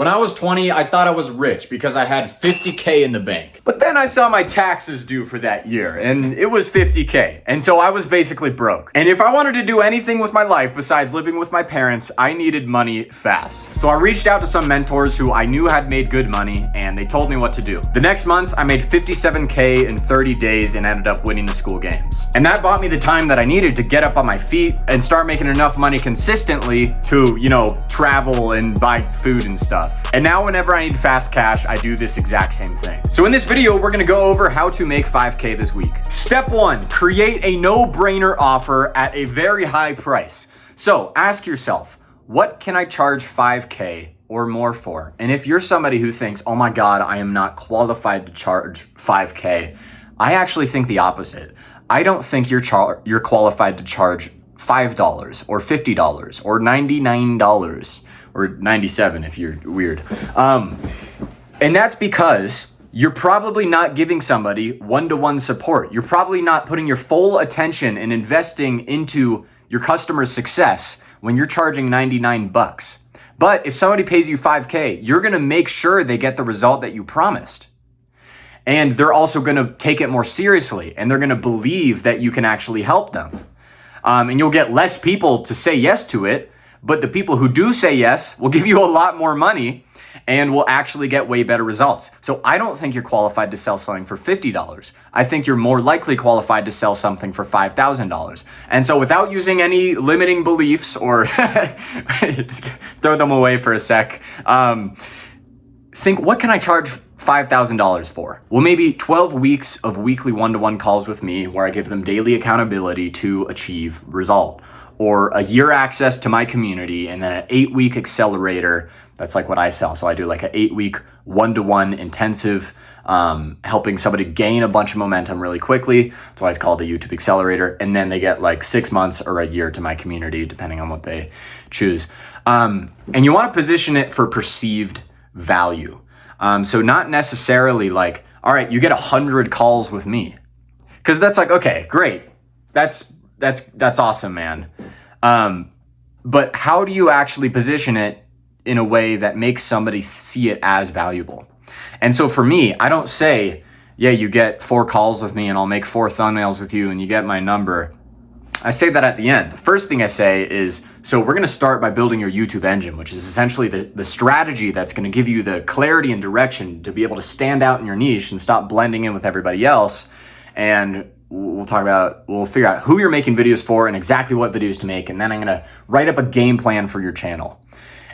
When I was 20, I thought I was rich because I had 50K in the bank. But then I saw my taxes due for that year and it was 50K. And so I was basically broke. And if I wanted to do anything with my life besides living with my parents, I needed money fast. So I reached out to some mentors who I knew had made good money and they told me what to do. The next month, I made 57K in 30 days and ended up winning the school games. And that bought me the time that I needed to get up on my feet and start making enough money consistently to, travel and buy food and stuff. And now whenever I need fast cash, I do this exact same thing. So in this video, we're gonna go over how to make 5K this week. Step 1, create a no-brainer offer at a very high price. So ask yourself, what can I charge 5K or more for? And if you're somebody who thinks, oh my God, I am not qualified to charge 5K, I actually think the opposite. I don't think you're qualified to charge $5 or $50 or $99 or 97 if you're weird. And that's because you're probably not giving somebody one-to-one support. You're probably not putting your full attention and investing into your customer's success when you're charging 99 bucks. But if somebody pays you 5K, you're gonna make sure they get the result that you promised. And they're also gonna take it more seriously and they're gonna believe that you can actually help them. And you'll get less people to say yes to it, but the people who do say yes will give you a lot more money and will actually get way better results. So I don't think you're qualified to sell something for $50. I think you're more likely qualified to sell something for $5,000. And so without using any limiting beliefs or just throw them away for a sec, think, what can I charge $5,000 for? Well, maybe 12 weeks of weekly one-to-one calls with me where I give them daily accountability to achieve result, or a year access to my community, and then an 8-week accelerator. That's like what I sell. So I do like an 8-week one-to-one intensive, helping somebody gain a bunch of momentum really quickly. That's why it's called the YouTube accelerator. And then they get like 6 months or a year to my community, depending on what they choose. And you want to position it for perceived value. So not necessarily like, all right, you get 100 calls with me. Cause that's like, okay, great. That's awesome, man. But how do you actually position it in a way that makes somebody see it as valuable? And so for me, I don't say, yeah, you get 4 calls with me and I'll make 4 thumbnails with you and you get my number. I say that at the end. The first thing I say is, so we're gonna start by building your YouTube engine, which is essentially the strategy that's gonna give you the clarity and direction to be able to stand out in your niche and stop blending in with everybody else. And we'll figure out who you're making videos for and exactly what videos to make. And then I'm gonna write up a game plan for your channel.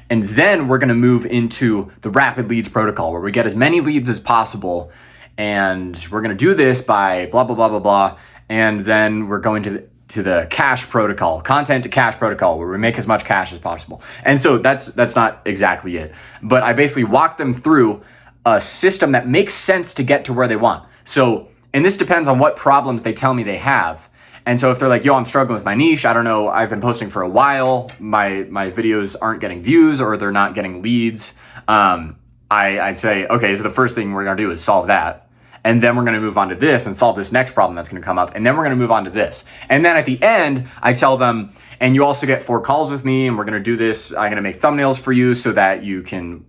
And then we're gonna move into the rapid leads protocol where we get as many leads as possible. And we're gonna do this by blah, blah, blah, blah, blah. And then we're going to the cash protocol, content to cash protocol, where we make as much cash as possible. And so that's not exactly it. But I basically walk them through a system that makes sense to get to where they want. So, and this depends on what problems they tell me they have. And so if they're like, yo, I'm struggling with my niche, I don't know, I've been posting for a while, my videos aren't getting views or they're not getting leads, I'd say, okay, so the first thing we're gonna do is solve that. And then we're gonna move on to this and solve this next problem that's gonna come up. And then we're gonna move on to this. And then at the end, I tell them, and you also get 4 calls with me and we're gonna do this. I'm gonna make thumbnails for you so that you can,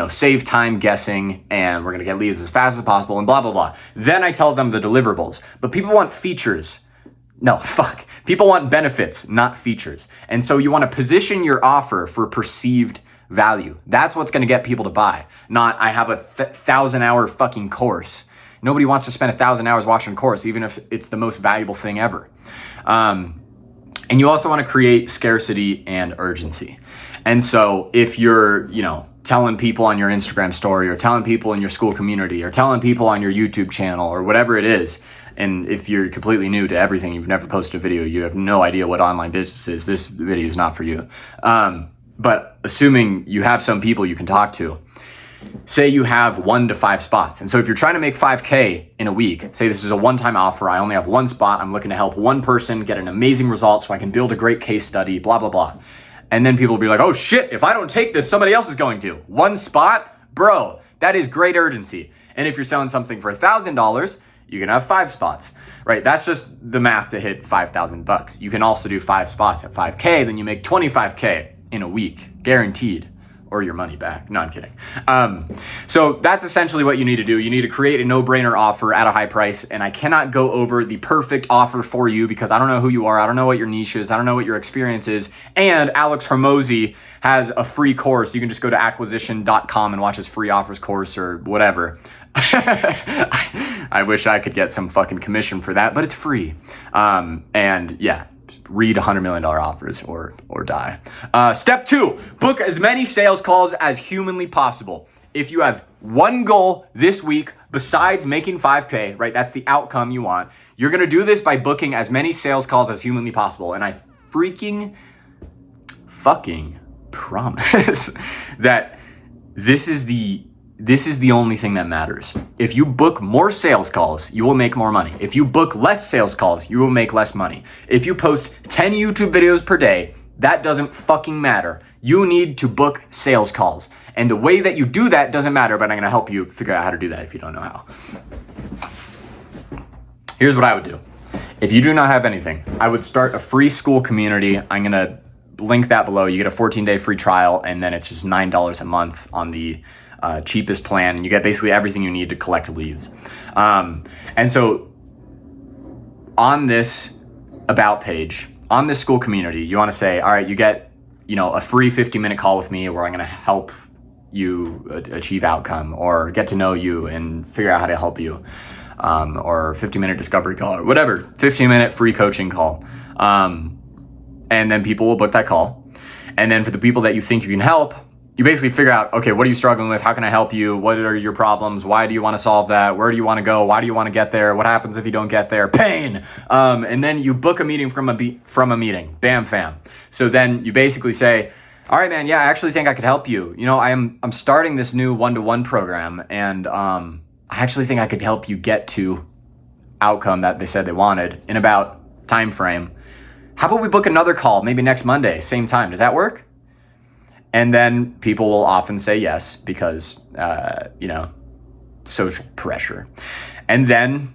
save time guessing, and we're gonna get leads as fast as possible and blah, blah, blah. Then I tell them the deliverables. But people want features. No, fuck. People want benefits, not features. And so you wanna position your offer for perceived value. That's what's gonna get people to buy. Not, I have a 1,000-hour fucking course. Nobody wants to spend 1,000 hours watching a course, even if it's the most valuable thing ever. And you also wanna create scarcity and urgency. And so if you're, telling people on your Instagram story or telling people in your school community or telling people on your YouTube channel or whatever it is, and if you're completely new to everything, you've never posted a video, you have no idea what online business is, this video is not for you. But assuming you have some people you can talk to, say you have 1 to 5 spots. And so if you're trying to make 5K in a week, say this is a one-time offer, I only have 1 spot, I'm looking to help 1 person get an amazing result so I can build a great case study, blah, blah, blah. And then people will be like, oh shit, if I don't take this, somebody else is going to. 1 spot? Bro, that is great urgency. And if you're selling something for $1,000, you can have 5 spots, right? That's just the math to hit 5,000 bucks. You can also do 5 spots at 5K, then you make 25K in a week, guaranteed, or your money back. No, I'm kidding. So that's essentially what you need to do. You need to create a no-brainer offer at a high price. And I cannot go over the perfect offer for you because I don't know who you are. I don't know what your niche is. I don't know what your experience is. And Alex Hormozi has a free course. You can just go to acquisition.com and watch his free offers course or whatever. I wish I could get some fucking commission for that, but it's free. And yeah, read $100 million offers or die. Step 2, book as many sales calls as humanly possible. If you have one goal this week besides making 5K, right? That's the outcome you want. You're going to do this by booking as many sales calls as humanly possible. And I fucking promise that this is the only thing that matters. If you book more sales calls, you will make more money. If you book less sales calls, you will make less money. If you post 10 YouTube videos per day, that doesn't fucking matter. You need to book sales calls. And the way that you do that doesn't matter, but I'm gonna help you figure out how to do that if you don't know how. Here's what I would do. If you do not have anything, I would start a free school community. I'm gonna link that below. You get a 14-day free trial, and then it's just $9 a month on the cheapest plan, and you get basically everything you need to collect leads. And so on this about page, on this school community, you want to say, all right, you get, a free 50-minute call with me where I'm going to help you achieve outcome or get to know you and figure out how to help you, or 50-minute discovery call or whatever, 15-minute free coaching call. And then people will book that call. And then for the people that you think you can help, you basically figure out, okay, what are you struggling with? How can I help you? What are your problems? Why do you want to solve that? Where do you want to go? Why do you want to get there? What happens if you don't get there? Pain. And then you book a meeting from a meeting. Bam, fam. So then you basically say, all right, man, yeah, I actually think I could help you. I'm starting this new one-to-one program, and I actually think I could help you get to outcome that they said they wanted in about time frame. How about we book another call, maybe next Monday, same time? Does that work? And then people will often say yes because, social pressure. And then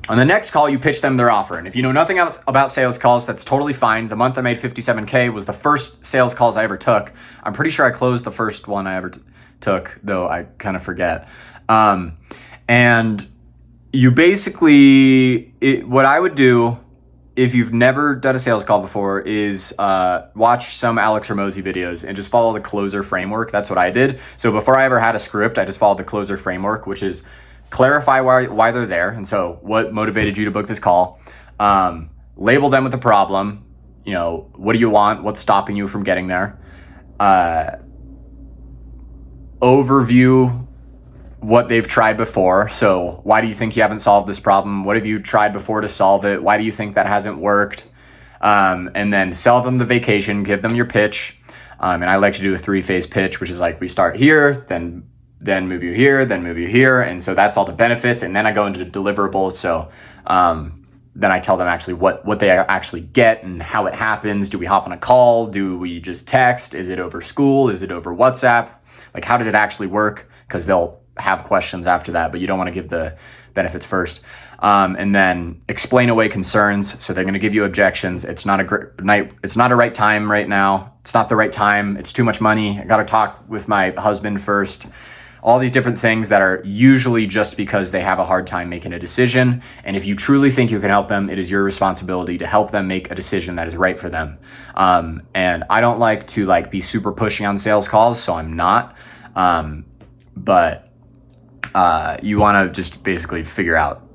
on the next call, you pitch them their offer. And if you know nothing else about sales calls, that's totally fine. The month I made 57K was the first sales calls I ever took. I'm pretty sure I closed the first one I ever took, though I kind of forget. And you basically, what I would do, if you've never done a sales call before, is watch some Alex Hormozi videos and just follow the closer framework. That's what I did. So before I ever had a script, I just followed the closer framework, which is clarify why they're there. And so what motivated you to book this call? Label them with a problem. What do you want? What's stopping you from getting there? Overview what they've tried before. So why do you think you haven't solved this problem? What have you tried before to solve it? Why do you think that hasn't worked? And then sell them the vacation, give them your pitch. And I like to do a 3-phase pitch, which is like we start here, then move you here, then move you here. And so that's all the benefits. And then I go into deliverables. So then I tell them actually what they actually get and how it happens. Do we hop on a call? Do we just text? Is it over school? Is it over WhatsApp? Like, how does it actually work? Because they'll have questions after that, but you don't want to give the benefits first. And then explain away concerns. So they're going to give you objections. It's not a right time right now. It's not the right time. It's too much money. I got to talk with my husband first. All these different things that are usually just because they have a hard time making a decision. And if you truly think you can help them, it is your responsibility to help them make a decision that is right for them. And I don't like to be super pushy on sales calls, so I'm not. But you want to just basically figure out,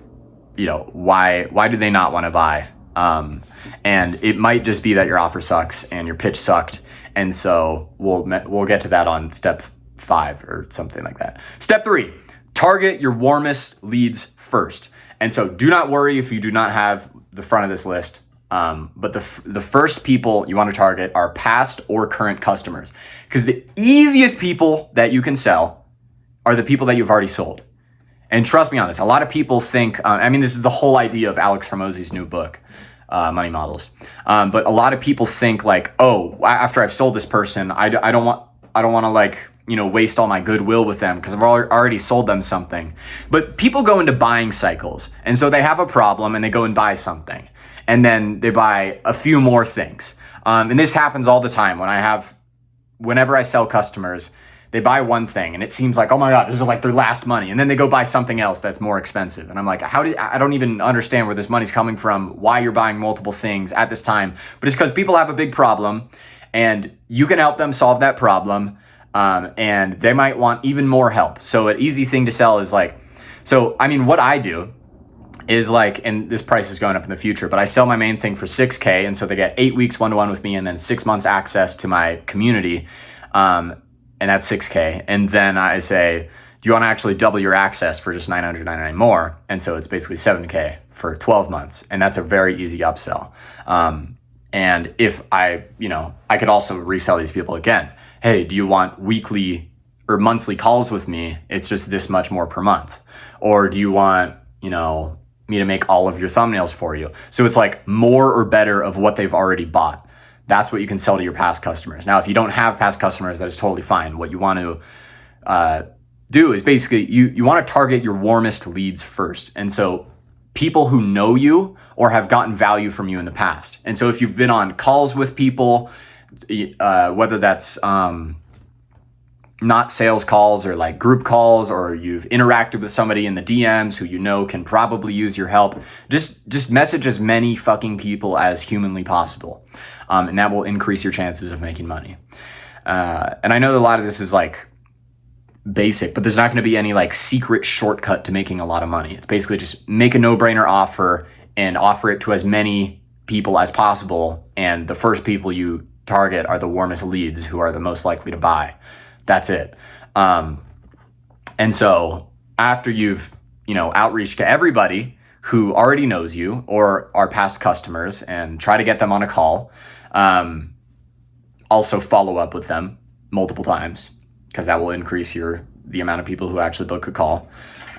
why do they not want to buy? And it might just be that your offer sucks and your pitch sucked. And so we'll get to that on step 5 or something like that. Step 3, target your warmest leads first. And so do not worry if you do not have the front of this list. But the first people you want to target are past or current customers, because the easiest people that you can sell are the people that you've already sold. And trust me on this. A lot of people think, this is the whole idea of Alex Hormozi's new book, Money Models. But a lot of people think after I've sold this person, I don't want to waste all my goodwill with them because I've already sold them something. But people go into buying cycles. And so they have a problem and they go and buy something. And then they buy a few more things. And this happens all the time when I have whenever I sell customers, they buy one thing and it seems like, oh my God, this is like their last money. And then they go buy something else that's more expensive. And I'm like, I don't even understand where this money's coming from, why you're buying multiple things at this time. But it's because people have a big problem and you can help them solve that problem. And they might want even more help. So an easy thing to sell is like, so, I mean, what I do is like, and this price is going up in the future, but I sell my main thing for $6K. And so they get 8 weeks one-to-one with me and then 6 months access to my community. And that's $6K. And then I say, do you want to actually double your access for just $999 more? And so it's basically $7K for 12 months. And that's a very easy upsell. And if I could also resell these people again. Hey, do you want weekly or monthly calls with me? It's just this much more per month. Or do you want, me to make all of your thumbnails for you? So it's like more or better of what they've already bought. That's what you can sell to your past customers. Now, if you don't have past customers, that is totally fine. What you want to do is basically you want to target your warmest leads first. And so people who know you or have gotten value from you in the past. And so if you've been on calls with people, whether that's not sales calls or like group calls, or you've interacted with somebody in the DMs who can probably use your help, just message as many fucking people as humanly possible. And that will increase your chances of making money. And I know a lot of this is like basic, but there's not going to be any like secret shortcut to making a lot of money. It's basically just make a no-brainer offer and offer it to as many people as possible. And the first people you target are the warmest leads who are the most likely to buy. That's it. And so after you've, outreach to everybody who already knows you or are past customers and try to get them on a call, also follow up with them multiple times because that will increase the amount of people who actually book a call.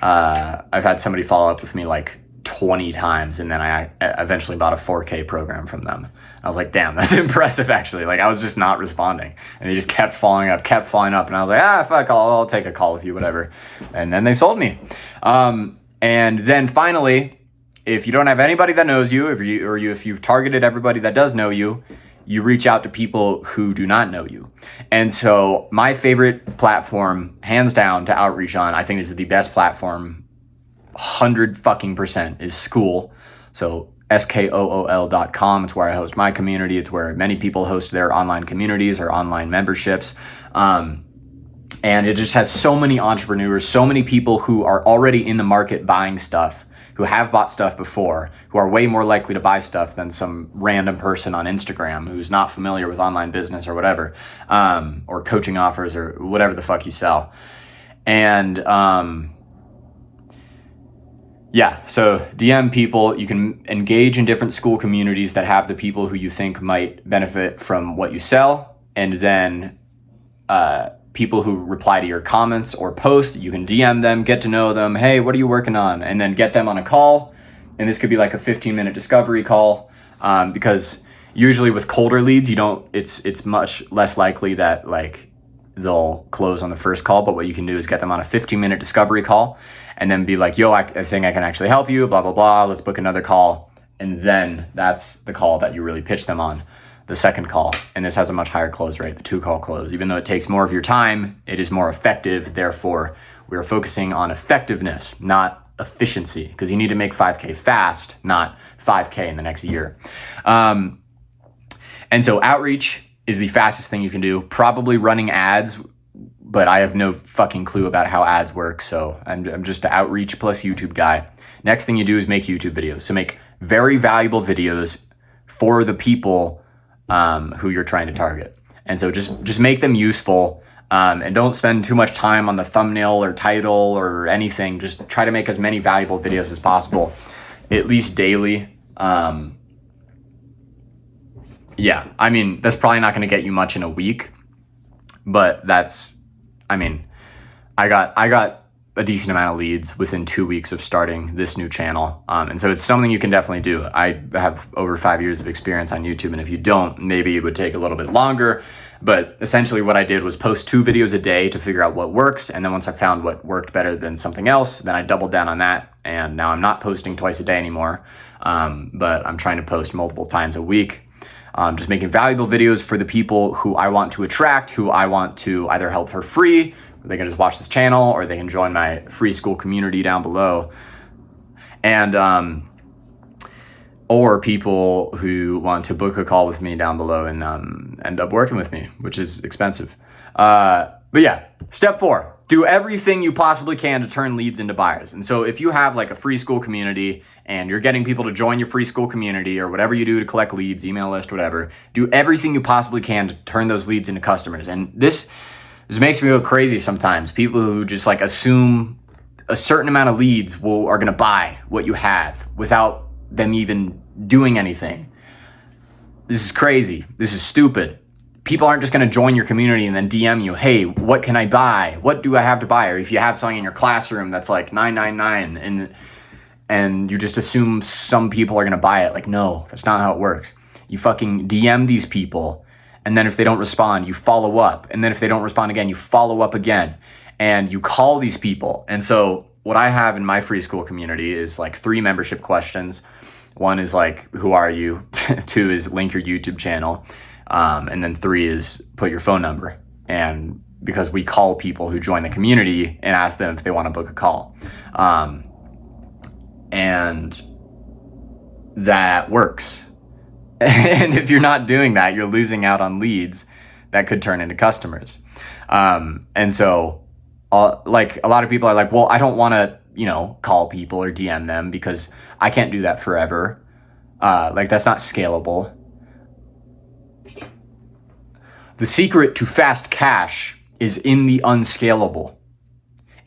I've had somebody follow up with me like 20 times and then I eventually bought a 4K program from them. I was like, damn, that's impressive actually. Like I was just not responding and they just kept following up. And I was like, fuck, I'll take a call with you, whatever. And then they sold me. And then finally, if you don't have anybody that knows you, if you've targeted everybody that does know you, you reach out to people who do not know you. And so my favorite platform, hands down, to outreach on, I think this is the best platform, 100% is School. So SKOOL.com. It's where I host my community. It's where many people host their online communities or online memberships. And it just has so many entrepreneurs, so many people who are already in the market buying stuff, who have bought stuff before, who are way more likely to buy stuff than some random person on Instagram who's not familiar with online business or whatever, or coaching offers or whatever the fuck you sell. And so DM people. You can engage in different School communities that have the people who you think might benefit from what you sell. And then people who reply to your comments or posts, you can DM them, get to know them. Hey, what are you working on? And then get them on a call. And this could be like a 15-minute discovery call, because usually with colder leads, it's much less likely that like they'll close on the first call. But what you can do is get them on a 15-minute discovery call and then be like, yo, I think I can actually help you, blah, blah, blah. Let's book another call. And then that's the call that you really pitch them on, the second call. And this has a much higher close rate, the 2-call close. Even though it takes more of your time, it is more effective. Therefore, we are focusing on effectiveness, not efficiency, because you need to make 5K fast, not 5K in the next year. And so outreach is the fastest thing you can do. Probably running ads, but I have no fucking clue about how ads work. So I'm just an outreach plus YouTube guy. Next thing you do is make YouTube videos. So make very valuable videos for the people who you're trying to target. And so just make them useful, and don't spend too much time on the thumbnail or title or anything. Just try to make as many valuable videos as possible, at least daily. I mean, that's probably not going to get you much in a week, but I got a decent amount of leads within 2 weeks of starting this new channel. And so it's something you can definitely do. I have over 5 years of experience on YouTube. And if you don't, maybe it would take a little bit longer. But essentially what I did was post 2 videos a day to figure out what works. And then once I found what worked better than something else, then I doubled down on that. And now I'm not posting twice a day anymore. But I'm trying to post multiple times a week. just making valuable videos for the people who I want to attract, who I want to either help for free, or they can just watch this channel, or they can join my free school community down below. And or people who want to book a call with me down below and end up working with me, which is expensive. But yeah, step 4, do everything you possibly can to turn leads into buyers. And so if you have like a free school community and you're getting people to join your free school community or whatever you do to collect leads, email list, whatever, do everything you possibly can to turn those leads into customers. And this makes me go crazy sometimes. People who just like assume a certain amount of leads are going to buy what you have without them even doing anything. This is crazy. This is stupid. People aren't just going to join your community and then DM you, hey, what can I buy? What do I have to buy? Or if you have something in your classroom that's like $9.99 and you just assume some people are going to buy it. Like, no, that's not how it works. You fucking DM these people, and then if they don't respond, you follow up. And then if they don't respond again, you follow up again. And you call these people. And so what I have in my free school community is like 3 membership questions. 1 is like, who are you? 2 is link your YouTube channel. And then 3 is put your phone number. And because we call people who join the community and ask them if they want to book a call. And that works. And if you're not doing that, you're losing out on leads that could turn into customers. And so like a lot of people are like, well, I don't want to, call people or DM them because I can't do that forever. Like that's not scalable. The secret to fast cash is in the unscalable.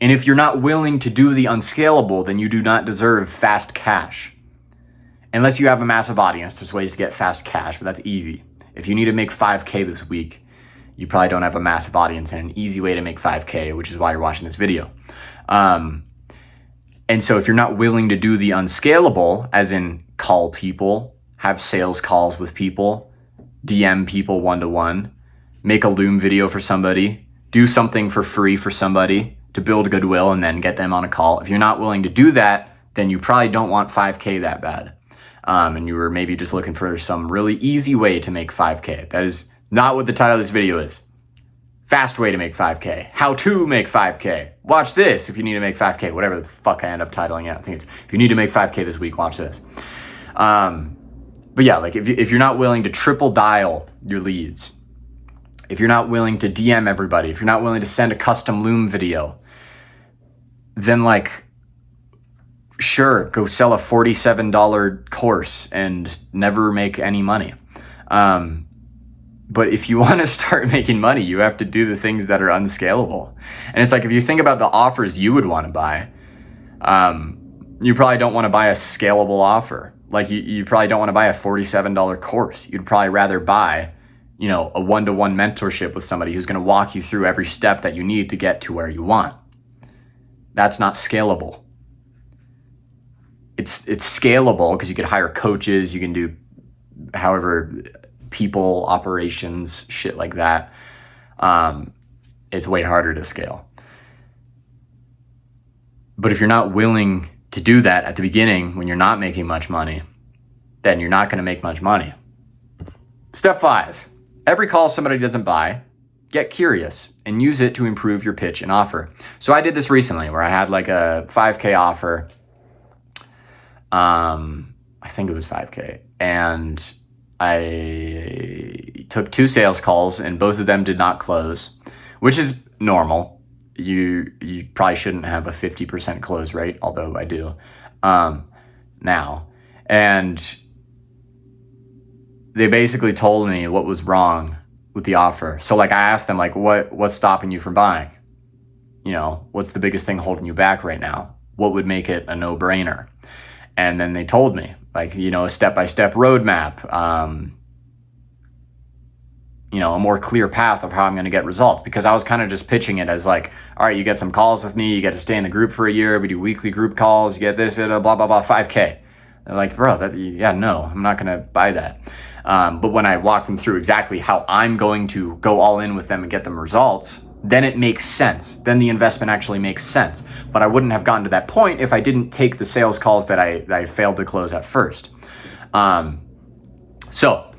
And if you're not willing to do the unscalable, then you do not deserve fast cash. Unless you have a massive audience, there's ways to get fast cash, but that's easy. If you need to make 5K this week, you probably don't have a massive audience and an easy way to make 5K, which is why you're watching this video. And so if you're not willing to do the unscalable, as in call people, have sales calls with people, DM people one-to-one, make a Loom video for somebody, do something for free for somebody to build goodwill and then get them on a call. If you're not willing to do that, then you probably don't want 5K that bad. And you were maybe just looking for some really easy way to make 5K. That is not what the title of this video is. Fast way to make 5K. How to make 5K. Watch this if you need to make 5K. Whatever the fuck I end up titling it. I think it's, if you need to make 5K this week, watch this. But yeah, like if you're not willing to triple dial your leads, if you're not willing to DM everybody, if you're not willing to send a custom Loom video, then like, sure, go sell a $47 course and never make any money. But if you want to start making money, you have to do the things that are unscalable. And it's like, if you think about the offers you would want to buy, you probably don't want to buy a scalable offer. Like you probably don't want to buy a $47 course. You'd probably rather buy, a one-to-one mentorship with somebody who's going to walk you through every step that you need to get to where you want. That's not scalable. It's scalable because you could hire coaches, you can do however people, operations, shit like that. It's way harder to scale. But if you're not willing to do that at the beginning when you're not making much money, then you're not going to make much money. Step 5, every call somebody doesn't buy, get curious and use it to improve your pitch and offer. So I did this recently where I had like a 5K offer. I think it was 5K, and I took 2 sales calls and both of them did not close, which is normal. You probably shouldn't have a 50% close rate, although I do now. And they basically told me what was wrong with the offer. So like I asked them like, what's stopping you from buying? What's the biggest thing holding you back right now? What would make it a no-brainer? And then they told me, like, a step-by-step roadmap, a more clear path of how I'm going to get results. Because I was kind of just pitching it as like, all right, you get some calls with me, you get to stay in the group for a year, we do weekly group calls, you get this, blah, blah, blah, 5K. They're like, bro, no, I'm not going to buy that. But when I walk them through exactly how I'm going to go all in with them and get them results, then it makes sense. Then the investment actually makes sense. But I wouldn't have gotten to that point if I didn't take the sales calls that I failed to close at first. So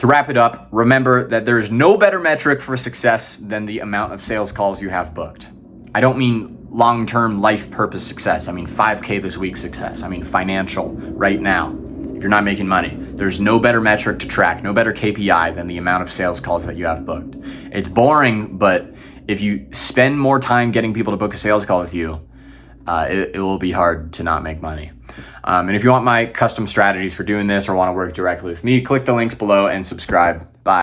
To wrap it up, remember that there is no better metric for success than the amount of sales calls you have booked. I don't mean long-term life purpose success. I mean 5K this week success. I mean financial right now. If you're not making money, there's no better metric to track, no better KPI than the amount of sales calls that you have booked. It's boring, but if you spend more time getting people to book a sales call with you, it will be hard to not make money. And if you want my custom strategies for doing this or want to work directly with me, click the links below and subscribe. Bye.